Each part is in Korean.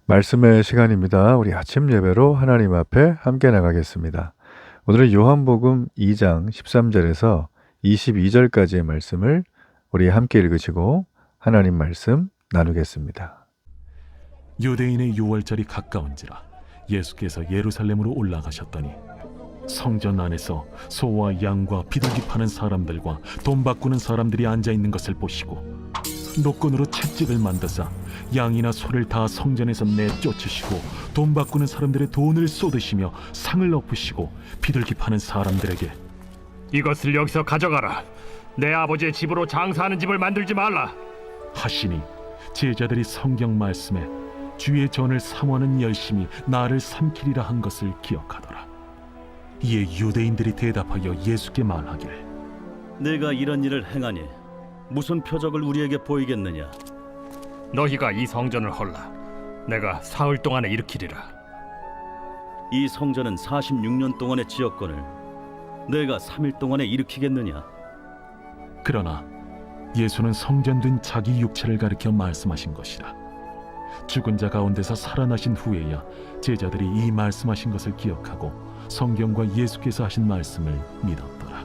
말씀의 시간입니다. 우리 아침 예배로 하나님 앞에 함께 나가겠습니다. 오늘은 요한복음 2장 13절에서 22절까지의 말씀을 우리 함께 읽으시고 하나님 말씀 나누겠습니다. 유대인의 유월절이 가까운지라 예수께서 예루살렘으로 올라가셨더니 성전 안에서 소와 양과 비둘기 파는 사람들과 돈 바꾸는 사람들이 앉아있는 것을 보시고 노끈으로 채찍을 만드사 양이나 소를 다 성전에서 내쫓으시고 돈 바꾸는 사람들의 돈을 쏟으시며 상을 엎으시고 비둘기 파는 사람들에게 이것을 여기서 가져가라. 내 아버지의 집으로 장사하는 집을 만들지 말라. 하시니 제자들이 성경 말씀에 주의 전을 사모하는 열심히 나를 삼키리라 한 것을 기억하더라. 이에 유대인들이 대답하여 예수께 말하기를 내가 이런 일을 행하니 무슨 표적을 우리에게 보이겠느냐? 너희가 이 성전을 헐라. 내가 사흘 동안에 일으키리라. 이 성전은 46년 동안의 지었건을 내가 3일 동안에 일으키겠느냐? 그러나 예수는 성전된 자기 육체를 가리켜 말씀하신 것이라. 죽은 자 가운데서 살아나신 후에야 제자들이 이 말씀하신 것을 기억하고 성경과 예수께서 하신 말씀을 믿었더라.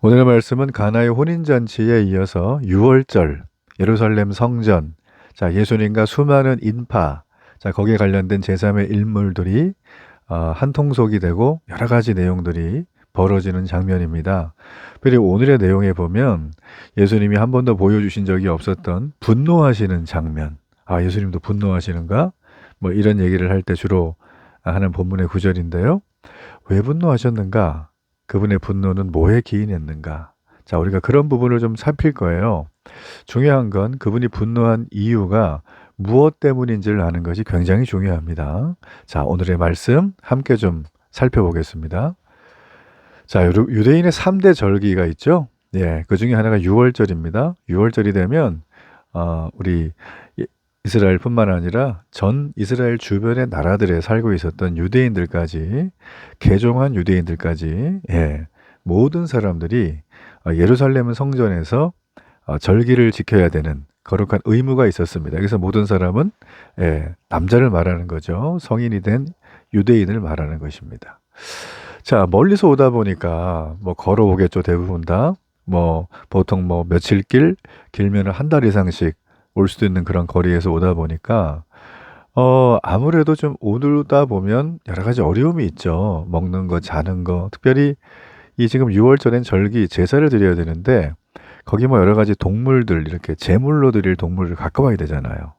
오늘의 말씀은 가나의 혼인잔치에 이어서 유월절, 예루살렘 성전, 예수님과 수많은 인파, 거기에 관련된 제3의 인물들이 한통속이 되고 여러 가지 내용들이 벌어지는 장면입니다. 그리고 오늘의 내용에 보면 예수님이 한 번도 보여주신 적이 없었던 분노하시는 장면. 예수님도 분노하시는가? 이런 얘기를 할 때 주로 하는 본문의 구절인데요. 왜 분노하셨는가? 그분의 분노는 뭐에 기인했는가? 우리가 그런 부분을 좀 살필 거예요. 중요한 건 그분이 분노한 이유가 무엇 때문인지를 아는 것이 굉장히 중요합니다. 오늘의 말씀 함께 좀 살펴보겠습니다. 유대인의 3대 절기가 있죠. 그 중에 하나가 유월절입니다. 유월절이 되면 우리 이스라엘뿐만 아니라 전 이스라엘 주변의 나라들에 살고 있었던 유대인들까지, 개종한 유대인들까지, 모든 사람들이 예루살렘 성전에서 절기를 지켜야 되는 거룩한 의무가 있었습니다. 그래서 모든 사람은 남자를 말하는 거죠. 성인이 된 유대인을 말하는 것입니다. 멀리서 오다 보니까 걸어오겠죠. 대부분 다. 보통 며칠 길면 한 달 이상씩 올 수도 있는 그런 거리에서 오다 보니까 아무래도 좀 오다 보면 여러 가지 어려움이 있죠. 먹는 거, 자는 거. 특별히 이 지금 6월절엔 절기 제사를 드려야 되는데 거기 여러 가지 동물들, 이렇게 제물로 드릴 동물을 갖고 와야 되잖아요.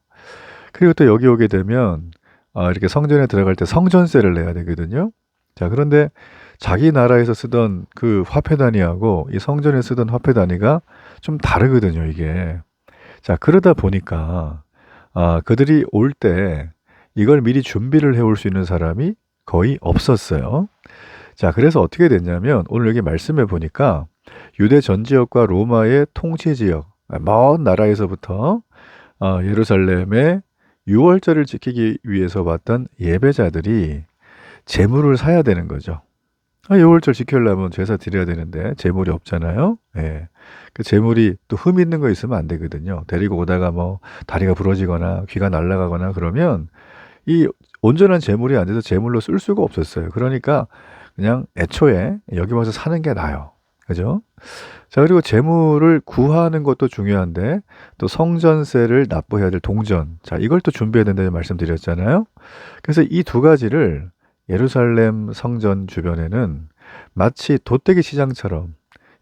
그리고 또 여기 오게 되면 이렇게 성전에 들어갈 때 성전세를 내야 되거든요. 그런데 자기 나라에서 쓰던 그 화폐 단위하고 이 성전에 쓰던 화폐 단위가 좀 다르거든요, 이게. 그러다 보니까 그들이 올 때 이걸 미리 준비를 해올 수 있는 사람이 거의 없었어요. 그래서 어떻게 됐냐면 오늘 여기 말씀해 보니까 유대 전 지역과 로마의 통치 지역, 먼 나라에서부터 예루살렘의 유월절을 지키기 위해서 왔던 예배자들이 제물을 사야 되는 거죠. 유월절 지키려면 제사 드려야 되는데 제물이 없잖아요. 그 제물이 또 흠 있는 거 있으면 안 되거든요. 데리고 오다가 다리가 부러지거나 귀가 날아가거나 그러면 이 온전한 제물이 안 돼서 제물로 쓸 수가 없었어요. 그러니까 그냥 애초에 여기 와서 사는 게 나아요. 그죠? 그리고 제물을 구하는 것도 중요한데 또 성전세를 납부해야 될 동전. 이걸 또 준비해야 된다고 말씀드렸잖아요. 그래서 이 두 가지를 예루살렘 성전 주변에는 마치 돗대기 시장처럼,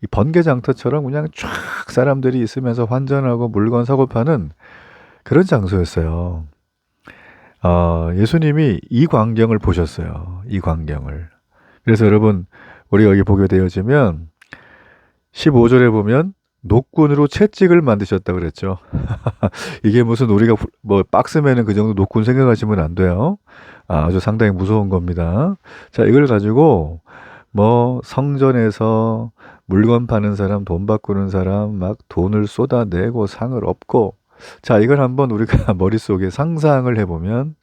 이 번개장터처럼 그냥 쫙 사람들이 있으면서 환전하고 물건 사고 파는 그런 장소였어요. 예수님이 이 광경을 보셨어요. 이 광경을. 그래서 여러분, 우리 여기 보게 되어지면 15절에 보면 노끈으로 채찍을 만드셨다 그랬죠. 이게 무슨 우리가 박스맨은 그 정도 노끈 생각하시면 안 돼요. 아주 상당히 무서운 겁니다. 이걸 가지고 성전에서 물건 파는 사람, 돈 바꾸는 사람 막 돈을 쏟아내고 상을 엎고, 이걸 한번 우리가 머릿속에 상상을 해보면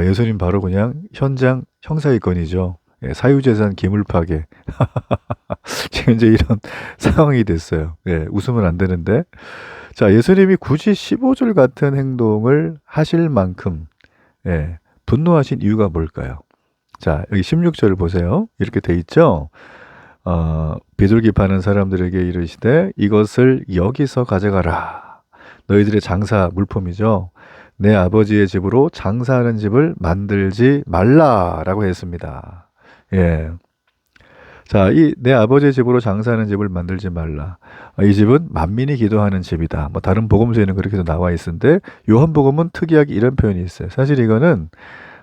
예수님 바로 그냥 현장 형사입건이죠. 사유재산 기물 파괴. 지금 이제 이런 상황이 됐어요. 웃으면 안 되는데. 예수님이 굳이 15절 같은 행동을 하실 만큼 예, 분노하신 이유가 뭘까요? 자, 여기 16절을 보세요. 이렇게 돼 있죠? 비둘기 파는 사람들에게 이르시되 이것을 여기서 가져가라. 너희들의 장사 물품이죠. 내 아버지의 집으로 장사하는 집을 만들지 말라라고 했습니다. 예. 자, 이 내 아버지의 집으로 장사하는 집을 만들지 말라. 이 집은 만민이 기도하는 집이다. 뭐 다른 복음서에는 그렇게도 나와 있는데 요한복음은 특이하게 이런 표현이 있어요. 사실 이거는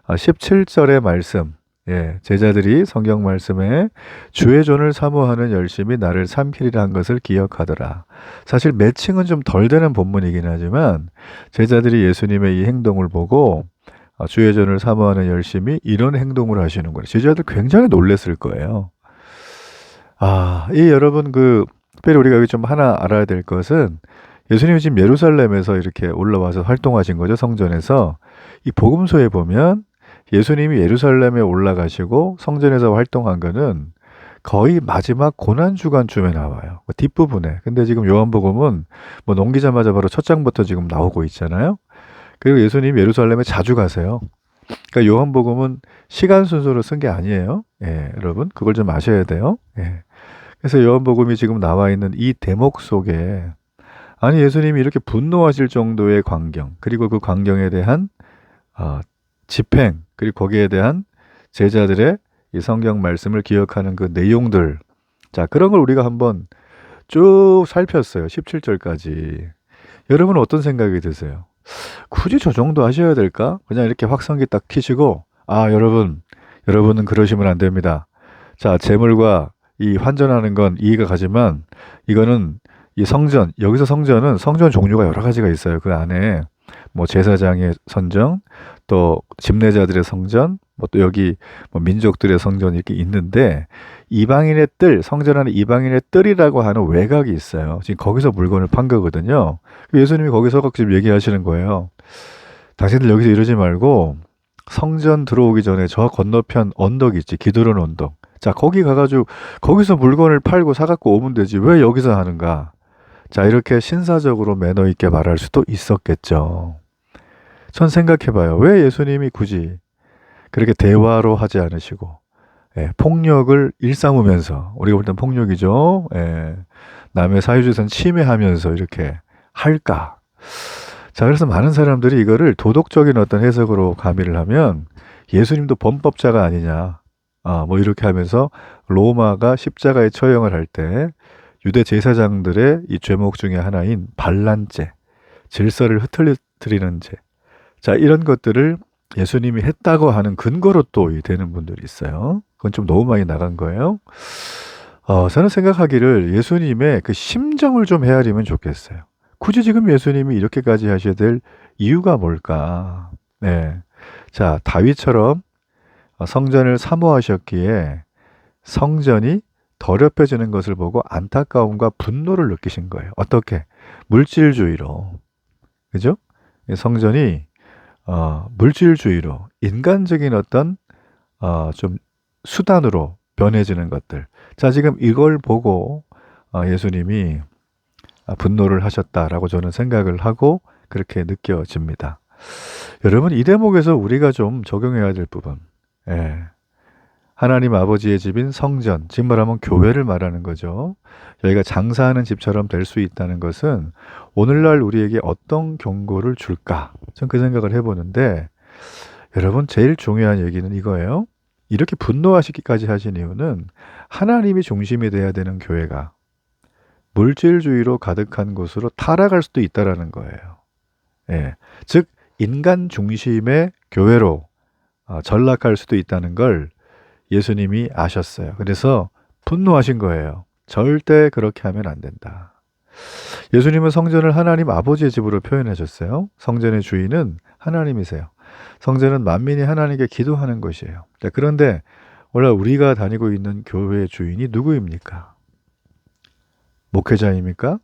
17절의 말씀, 예, 제자들이 성경 말씀에 주의 존을 사모하는 열심이 나를 삼키리라 한 것을 기억하더라. 사실 매칭은 좀 덜 되는 본문이긴 하지만 제자들이 예수님의 이 행동을 보고 주의 존을 사모하는 열심이 이런 행동을 하시는 거예요. 제자들 굉장히 놀랐을 거예요. 이 여러분 특별히 우리가 여기 좀 하나 알아야 될 것은 예수님이 지금 예루살렘에서 이렇게 올라와서 활동하신 거죠. 성전에서. 이 복음서에 보면 예수님이 예루살렘에 올라가시고 성전에서 활동한 거는 거의 마지막 고난주간쯤에 나와요. 뒷부분에. 근데 지금 요한복음은 뭐 넘기자마자 바로 첫 장부터 지금 나오고 있잖아요. 그리고 예수님이 예루살렘에 자주 가세요. 그러니까 요한복음은 시간 순서로 쓴 게 아니에요. 예, 여러분 그걸 좀 아셔야 돼요. 예. 그래서 요한복음이 지금 나와 있는 이 대목 속에 아니 예수님이 이렇게 분노하실 정도의 광경 그리고 그 광경에 대한 집행 그리고 거기에 대한 제자들의 이 성경 말씀을 기억하는 그 내용들 자 그런 걸 우리가 한번 쭉 살폈어요. 17절까지. 여러분 어떤 생각이 드세요? 굳이 저 정도 하셔야 될까? 그냥 이렇게 확성기 딱 키시고 여러분은 그러시면 안 됩니다. 자 재물과 이 환전하는 건 이해가 가지만 이거는 이 성전 여기서 성전은 성전 종류가 여러 가지가 있어요. 그 안에 뭐 제사장의 성전 또 집례자들의 성전 뭐 또 여기 뭐 민족들의 성전 이렇게 있는데 이방인의 뜰 성전 안에 이방인의 뜰이라고 하는 외곽이 있어요. 지금 거기서 물건을 판 거거든요. 예수님이 거기서 지금 얘기하시는 거예요. 당신들 여기서 이러지 말고 성전 들어오기 전에 저 건너편 언덕 있지 기드론 언덕 자 거기 가가지고 거기서 물건을 팔고 사갖고 오면 되지 왜 여기서 하는가. 자 이렇게 신사적으로 매너 있게 말할 수도 있었겠죠. 전 생각해봐요. 왜 예수님이 굳이 그렇게 대화로 하지 않으시고 폭력을 일삼으면서 우리가 볼 땐 폭력이죠. 남의 사유재산 침해하면서 이렇게 할까. 자 그래서 많은 사람들이 이거를 도덕적인 어떤 해석으로 가미를 하면 예수님도 범법자가 아니냐. 뭐 이렇게 하면서 로마가 십자가에 처형을 할 때 유대 제사장들의 이 죄목 중에 하나인 반란죄, 질서를 흐트리는 죄. 자, 이런 것들을 예수님이 했다고 하는 근거로 또 되는 분들이 있어요. 그건 좀 너무 많이 나간 거예요. 저는 생각하기를 예수님의 그 심정을 좀 헤아리면 좋겠어요. 굳이 지금 예수님이 이렇게까지 하셔야 될 이유가 뭘까? 네. 자, 다윗처럼 성전을 사모하셨기에 성전이 더럽혀지는 것을 보고 안타까움과 분노를 느끼신 거예요. 어떻게? 물질주의로. 그죠? 성전이 물질주의로 인간적인 어떤 좀 수단으로 변해지는 것들. 자, 지금 이걸 보고 예수님이 분노를 하셨다라고 저는 생각을 하고 그렇게 느껴집니다. 여러분 이 대목에서 우리가 좀 적용해야 될 부분. 하나님 아버지의 집인 성전, 지금 말하면 교회를 말하는 거죠. 여기가 장사하는 집처럼 될 수 있다는 것은 오늘날 우리에게 어떤 경고를 줄까? 전 그 생각을 해보는데 여러분 제일 중요한 얘기는 이거예요. 이렇게 분노하시기까지 하신 이유는 하나님이 중심이 돼야 되는 교회가 물질주의로 가득한 곳으로 타락할 수도 있다라는 거예요. 즉 인간 중심의 교회로 전락할 수도 있다는 걸 예수님이 아셨어요. 그래서 분노하신 거예요. 절대 그렇게 하면 안 된다. 예수님은 성전을 하나님 아버지의 집으로 표현하셨어요. 성전의 주인은 하나님이세요. 성전은 만민이 하나님께 기도하는 곳이에요. 자, 그런데 오늘 우리가 다니고 있는 교회의 주인이 누구입니까? 목회자입니까?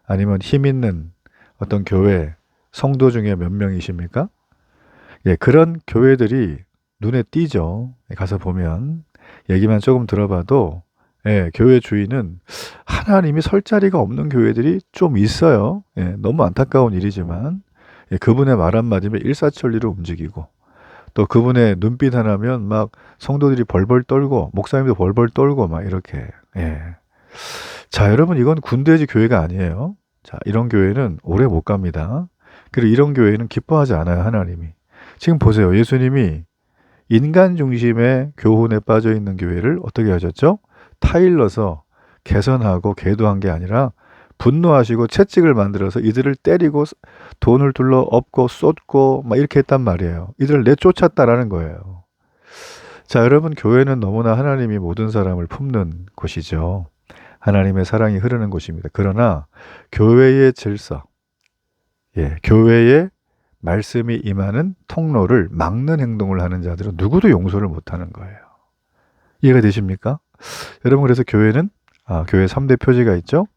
아니면 힘 있는 어떤 교회 성도 중에 몇 명이십니까? 그런 교회들이 눈에 띄죠. 가서 보면 얘기만 조금 들어봐도 교회 주인은 하나님이 설 자리가 없는 교회들이 좀 있어요. 너무 안타까운 일이지만 그분의 말 한마디면 일사천리로 움직이고 또 그분의 눈빛 하나면 막 성도들이 벌벌 떨고 목사님도 벌벌 떨고 막 이렇게. 예. 자, 여러분 이건 군대지 교회가 아니에요. 자, 이런 교회는 오래 못 갑니다. 그리고 이런 교회는 기뻐하지 않아요, 하나님이. 지금 보세요. 예수님이 인간 중심의 교훈에 빠져 있는 교회를 어떻게 하셨죠? 타일러서 개선하고 계도한 게 아니라 분노하시고 채찍을 만들어서 이들을 때리고 돈을 둘러 엎고 쏟고 막 이렇게 했단 말이에요. 이들을 내쫓았다라는 거예요. 자, 여러분 교회는 너무나 하나님이 모든 사람을 품는 곳이죠. 하나님의 사랑이 흐르는 곳입니다. 그러나 교회의 질서, 교회의 말씀이 임하는 통로를 막는 행동을 하는 자들은 누구도 용서를 못하는 거예요. 이해가 되십니까? 여러분 그래서 교회는 교회 3대 표지가 있죠.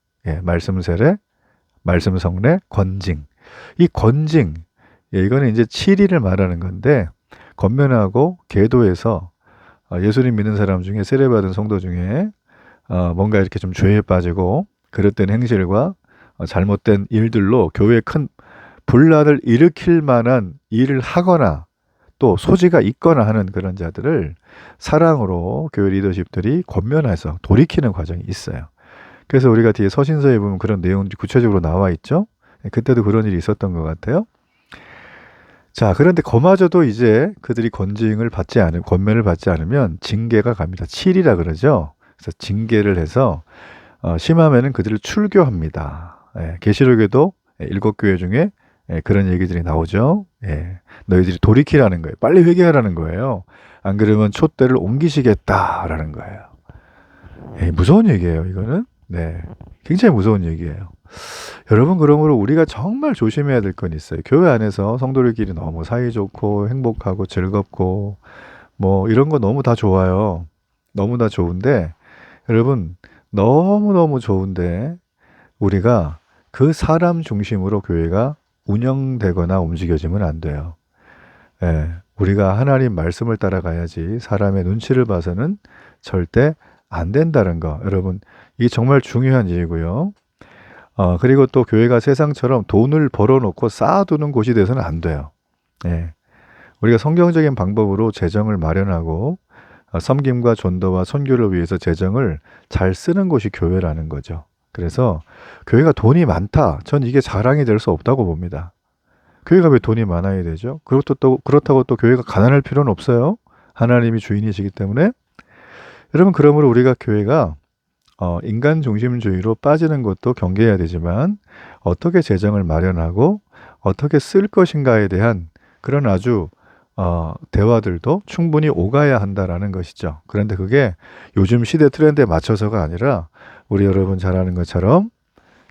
말씀 세례, 말씀 성례, 건징. 이 건징, 이거는 이제 7일을 말하는 건데 건면하고 계도에서 예수님 믿는 사람 중에 세례받은 성도 중에 뭔가 이렇게 좀 죄에 빠지고 그릇된 행실과 잘못된 일들로 교회에 큰 분란을 일으킬 만한 일을 하거나 또 소지가 있거나 하는 그런 자들을 사랑으로 교회 리더십들이 권면해서 돌이키는 과정이 있어요. 그래서 우리가 뒤에 서신서에 보면 그런 내용들이 구체적으로 나와 있죠. 그때도 그런 일이 있었던 것 같아요. 자, 그런데 거마저도 이제 그들이 권면을 받지 않으면 징계가 갑니다. 7이라 그러죠. 그래서 징계를 해서 심하면은 그들을 출교합니다. 계시록에도 7교회 중에 그런 얘기들이 나오죠. 너희들이 돌이키라는 거예요. 빨리 회개하라는 거예요. 안 그러면 촛대를 옮기시겠다라는 거예요. 무서운 얘기예요, 이거는. 굉장히 무서운 얘기예요. 여러분, 그러므로 우리가 정말 조심해야 될 건 있어요. 교회 안에서 성도들끼리 너무 사이좋고 행복하고 즐겁고 뭐 이런 거 너무 다 좋아요. 너무 다 좋은데 여러분, 너무너무 좋은데 우리가 그 사람 중심으로 교회가 운영되거나 움직여지면 안 돼요. 우리가 하나님 말씀을 따라가야지 사람의 눈치를 봐서는 절대 안 된다는 거. 여러분, 이게 정말 중요한 일이고요. 그리고 또 교회가 세상처럼 돈을 벌어놓고 쌓아두는 곳이 돼서는 안 돼요. 우리가 성경적인 방법으로 재정을 마련하고 섬김과 전도와 선교를 위해서 재정을 잘 쓰는 곳이 교회라는 거죠. 그래서 교회가 돈이 많다. 전 이게 자랑이 될 수 없다고 봅니다. 교회가 왜 돈이 많아야 되죠? 그렇다고 또 교회가 가난할 필요는 없어요. 하나님이 주인이시기 때문에. 여러분, 그러므로 우리가 교회가 인간 중심주의로 빠지는 것도 경계해야 되지만 어떻게 재정을 마련하고 어떻게 쓸 것인가에 대한 그런 아주 대화들도 충분히 오가야 한다라는 것이죠. 그런데 그게 요즘 시대 트렌드에 맞춰서가 아니라 우리 여러분 잘 아는 것처럼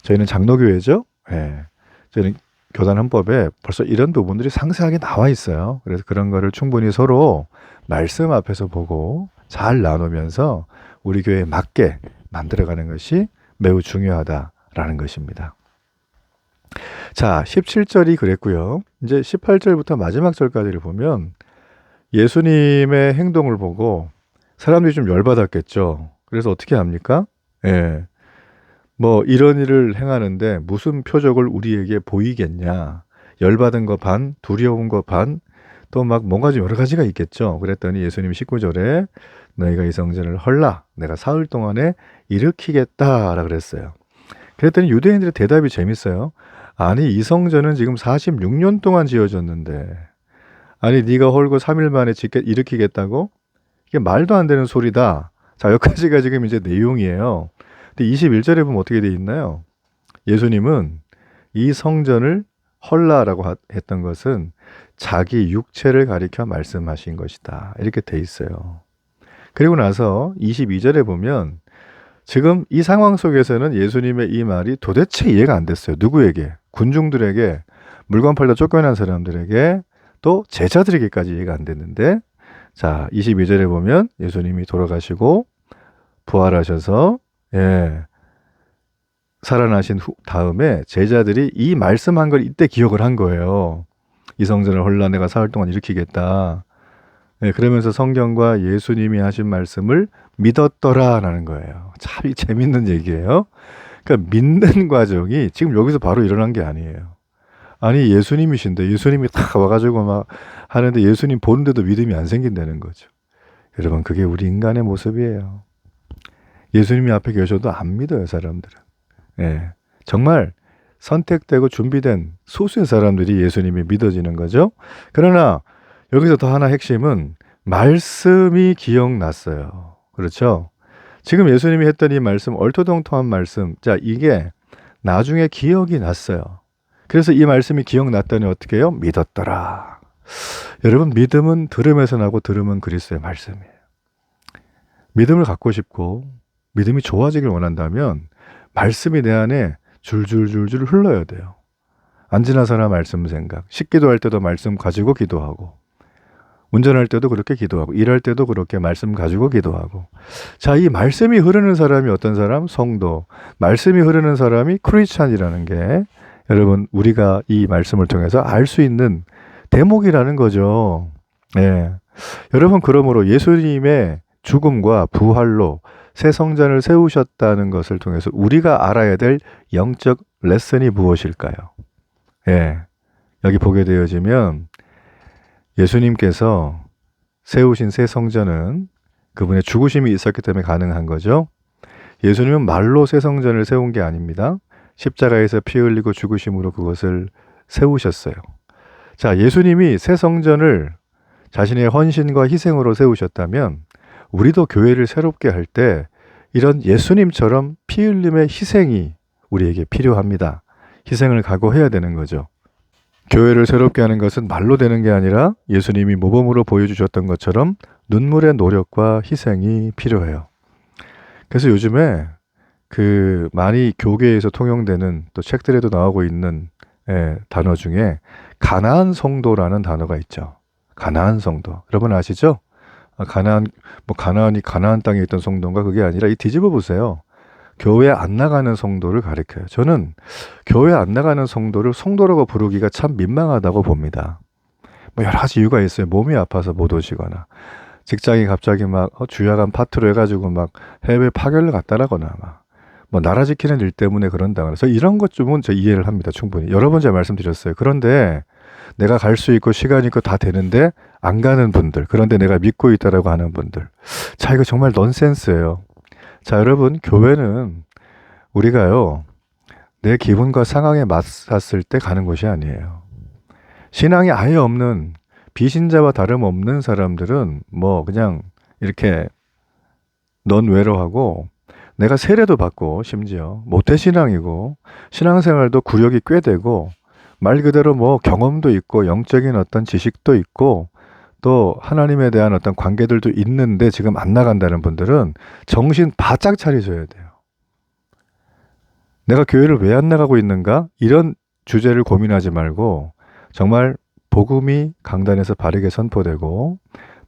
저희는 장로교회죠. 저희는 교단 헌법에 벌써 이런 부분들이 상세하게 나와 있어요. 그래서 그런 거를 충분히 서로 말씀 앞에서 보고 잘 나누면서 우리 교회에 맞게 만들어가는 것이 매우 중요하다라는 것입니다. 자, 17절이 그랬고요. 이제 18절부터 마지막 절까지를 보면 예수님의 행동을 보고 사람들이 좀 열받았겠죠. 그래서 어떻게 합니까? 뭐 이런 일을 행하는데 무슨 표적을 우리에게 보이겠냐. 열받은 거 반, 두려운 거 반, 또 막 뭔가 좀 여러 가지가 있겠죠. 그랬더니 예수님이 19절에 너희가 이 성전을 헐라 내가 사흘 동안에 일으키겠다라 그랬어요. 그랬더니 유대인들의 대답이 재밌어요. 아니, 이 성전은 지금 46년 동안 지어졌는데 아니 네가 헐고 3일 만에 일으키겠다고? 이게 말도 안 되는 소리다. 자, 여기까지가 지금 이제 내용이에요. 근데 21절에 보면 어떻게 돼 있나요? 예수님은 이 성전을 헐라라고 했던 것은 자기 육체를 가리켜 말씀하신 것이다. 이렇게 돼 있어요. 그리고 나서 22절에 보면 지금 이 상황 속에서는 예수님의 이 말이 도대체 이해가 안 됐어요. 누구에게? 군중들에게, 물건 팔다 쫓겨난 사람들에게, 또 제자들에게까지 이해가 안 됐는데, 자, 22절에 보면 예수님이 돌아가시고 부활하셔서 살아나신 다음에 제자들이 이 말씀한 걸 이때 기억을 한 거예요. 이 성전을 헐라 내가 사흘 동안 일으키겠다. 그러면서 성경과 예수님이 하신 말씀을 믿었더라라는 거예요. 참 재밌는 얘기예요. 그러니까 믿는 과정이 지금 여기서 바로 일어난 게 아니에요. 아니 예수님이신데 예수님이 다 와가지고 막 하는데 예수님 보는데도 믿음이 안 생긴다는 거죠. 여러분 그게 우리 인간의 모습이에요. 예수님이 앞에 계셔도 안 믿어요 사람들은. 예, 정말 선택되고 준비된 소수의 사람들이 예수님이 믿어지는 거죠. 그러나 여기서 더 하나 핵심은 말씀이 기억났어요. 그렇죠? 지금 예수님이 했던 이 말씀, 얼토당토한 말씀, 자 이게 나중에 기억이 났어요. 그래서 이 말씀이 기억났더니 어떻게 해요? 믿었더라. 여러분 믿음은 들음에서 나고 들음은 그리스도의 말씀이에요. 믿음을 갖고 싶고 믿음이 좋아지길 원한다면 말씀이 내 안에 줄줄줄줄 흘러야 돼요. 안 지나서나 말씀 생각, 식기도할 때도 말씀 가지고 기도하고 운전할 때도 그렇게 기도하고 일할 때도 그렇게 말씀 가지고 기도하고. 자, 이 말씀이 흐르는 사람이 어떤 사람? 성도. 말씀이 흐르는 사람이 크리스찬이라는 게 여러분 우리가 이 말씀을 통해서 알 수 있는 대목이라는 거죠. 예. 여러분 그러므로 예수님의 죽음과 부활로 새 성전을 세우셨다는 것을 통해서 우리가 알아야 될 영적 레슨이 무엇일까요? 예. 여기 보게 되어지면 예수님께서 세우신 새 성전은 그분의 죽으심이 있었기 때문에 가능한 거죠. 예수님은 말로 새 성전을 세운 게 아닙니다. 십자가에서 피 흘리고 죽으심으로 그것을 세우셨어요. 자, 예수님이 새 성전을 자신의 헌신과 희생으로 세우셨다면 우리도 교회를 새롭게 할 때 이런 예수님처럼 피 흘림의 희생이 우리에게 필요합니다. 희생을 각오해야 되는 거죠. 교회를 새롭게 하는 것은 말로 되는 게 아니라 예수님이 모범으로 보여주셨던 것처럼 눈물의 노력과 희생이 필요해요. 그래서 요즘에 많이 교계에서 통용되는 또 책들에도 나오고 있는 단어 중에 가나안 성도라는 단어가 있죠. 가나안 성도. 여러분 아시죠? 가나안이 가나안 땅에 있던 성도인가 그게 아니라 이 뒤집어 보세요. 교회 안 나가는 성도를 가리켜요. 저는 교회 안 나가는 성도를 성도라고 부르기가 참 민망하다고 봅니다. 뭐 여러 가지 이유가 있어요. 몸이 아파서 못 오시거나 직장이 갑자기 막 주야간 파트로 해가지고 막 해외 파견을 갔다라거나 뭐 나라 지키는 일 때문에 그런다. 그래서 이런 것 좀은 저 이해를 합니다. 충분히. 여러 번 제가 말씀드렸어요. 그런데 내가 갈 수 있고 시간 있고 다 되는데 안 가는 분들, 그런데 내가 믿고 있다라고 하는 분들, 자 이거 정말 넌센스예요. 자 여러분 교회는 우리가요 내 기분과 상황에 맞섰을 때 가는 곳이 아니에요. 신앙이 아예 없는 비신자와 다름없는 사람들은 뭐 그냥 이렇게 넌외로하고 내가 세례도 받고 심지어 모태신앙이고 신앙생활도 구력이 꽤 되고 말 그대로 뭐 경험도 있고 영적인 어떤 지식도 있고 또 하나님에 대한 어떤 관계들도 있는데 지금 안 나간다는 분들은 정신 바짝 차리셔야 돼요. 내가 교회를 왜 안 나가고 있는가? 이런 주제를 고민하지 말고 정말 복음이 강단에서 바르게 선포되고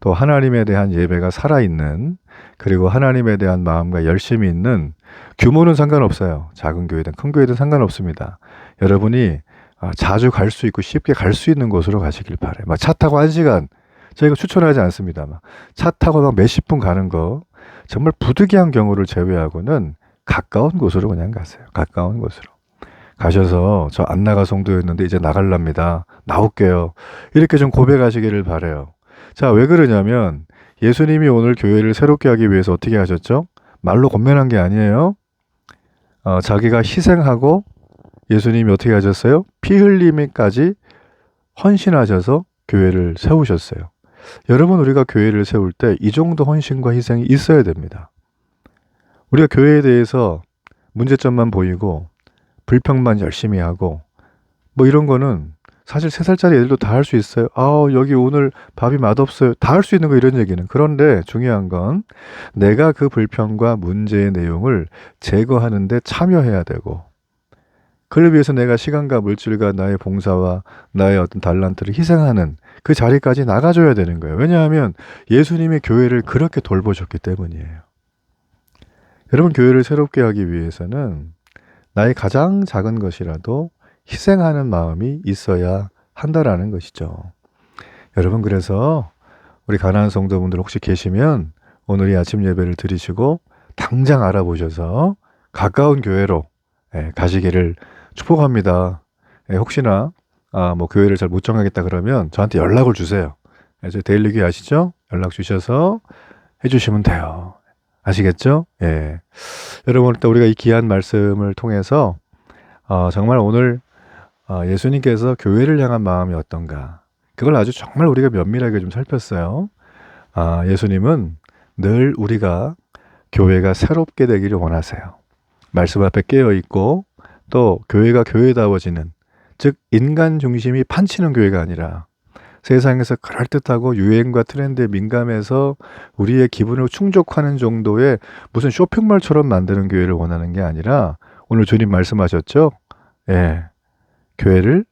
또 하나님에 대한 예배가 살아있는 그리고 하나님에 대한 마음과 열심이 있는 규모는 상관없어요. 작은 교회든 큰 교회든 상관없습니다. 여러분이 자주 갈 수 있고 쉽게 갈 수 있는 곳으로 가시길 바라요. 막 차 타고 1시간 저희가 추천하지 않습니다. 차 타고 막 몇십 분 가는 거 정말 부득이한 경우를 제외하고는 가까운 곳으로 그냥 가세요. 가까운 곳으로 가셔서 저 안 나가 성도였는데 이제 나갈랍니다. 나올게요. 이렇게 좀 고백하시기를 바라요. 자, 왜 그러냐면 예수님이 오늘 교회를 새롭게 하기 위해서 어떻게 하셨죠? 말로 권면한 게 아니에요. 자기가 희생하고 예수님이 어떻게 하셨어요? 피 흘림까지 헌신하셔서 교회를 세우셨어요. 여러분 우리가 교회를 세울 때 이 정도 헌신과 희생이 있어야 됩니다. 우리가 교회에 대해서 문제점만 보이고 불평만 열심히 하고 뭐 이런 거는 사실 3살짜리 애들도 다 할 수 있어요. 여기 오늘 밥이 맛없어요. 다 할 수 있는 거 이런 얘기는. 그런데 중요한 건 내가 그 불평과 문제의 내용을 제거하는 데 참여해야 되고 그를 위해서 내가 시간과 물질과 나의 봉사와 나의 어떤 달란트를 희생하는 그 자리까지 나가줘야 되는 거예요. 왜냐하면 예수님이 교회를 그렇게 돌보셨기 때문이에요. 여러분 교회를 새롭게 하기 위해서는 나의 가장 작은 것이라도 희생하는 마음이 있어야 한다라는 것이죠. 여러분 그래서 우리 가나안 성도분들 혹시 계시면 오늘 이 아침 예배를 드리시고 당장 알아보셔서 가까운 교회로 가시기를 축복합니다. 혹시나 뭐 교회를 잘 못 정하겠다 그러면 저한테 연락을 주세요. 저희 데일리 교회 아시죠? 연락 주셔서 해주시면 돼요. 아시겠죠? 예. 여러분, 일단 우리가 이 귀한 말씀을 통해서 정말 오늘 예수님께서 교회를 향한 마음이 어떤가, 그걸 아주 정말 우리가 면밀하게 좀 살폈어요. 예수님은 늘 우리가 교회가 새롭게 되기를 원하세요. 말씀 앞에 깨어 있고 또 교회가 교회다워지는, 즉 인간 중심이 판치는 교회가 아니라 세상에서 그럴듯하고 유행과 트렌드에 민감해서 우리의 기분을 충족하는 정도의 무슨 쇼핑몰처럼 만드는 교회를 원하는 게 아니라, 오늘 주님 말씀하셨죠? 예, 교회를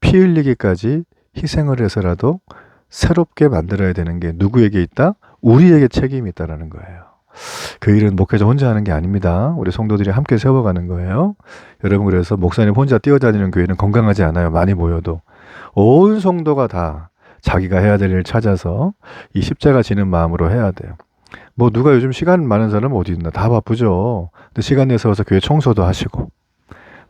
피 흘리기까지 희생을 해서라도 새롭게 만들어야 되는 게 누구에게 있다? 우리에게 책임이 있다라는 거예요. 그 일은 목회자 혼자 하는 게 아닙니다. 우리 성도들이 함께 세워가는 거예요. 여러분, 그래서 목사님 혼자 뛰어다니는 교회는 건강하지 않아요. 많이 모여도. 온 성도가 다 자기가 해야 될 일을 찾아서 이 십자가 지는 마음으로 해야 돼요. 뭐 누가 요즘 시간 많은 사람 어디 있나? 다 바쁘죠. 근데 시간 내서 와서 교회 청소도 하시고,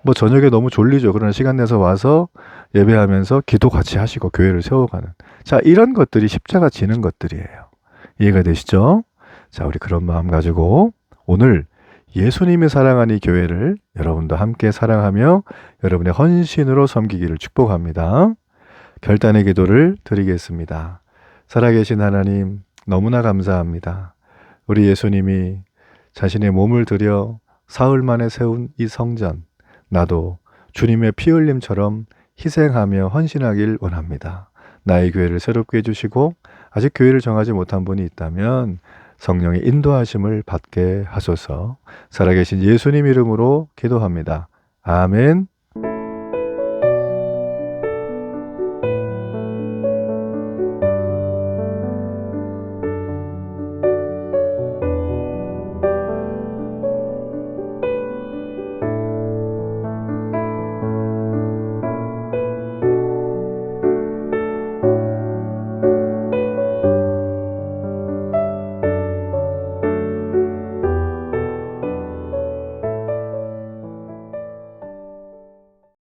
뭐 저녁에 너무 졸리죠. 그러나 시간 내서 와서 예배하면서 기도 같이 하시고 교회를 세워가는, 자, 이런 것들이 십자가 지는 것들이에요. 이해가 되시죠? 자, 우리 그런 마음 가지고 오늘 예수님이 사랑하는 이 교회를 여러분도 함께 사랑하며 여러분의 헌신으로 섬기기를 축복합니다. 결단의 기도를 드리겠습니다. 살아계신 하나님, 너무나 감사합니다. 우리 예수님이 자신의 몸을 들여 사흘 만에 세운 이 성전, 나도 주님의 피 흘림처럼 희생하며 헌신하길 원합니다. 나의 교회를 새롭게 해주시고 아직 교회를 정하지 못한 분이 있다면 성령의 인도하심을 받게 하소서. 살아계신 예수님 이름으로 기도합니다. 아멘.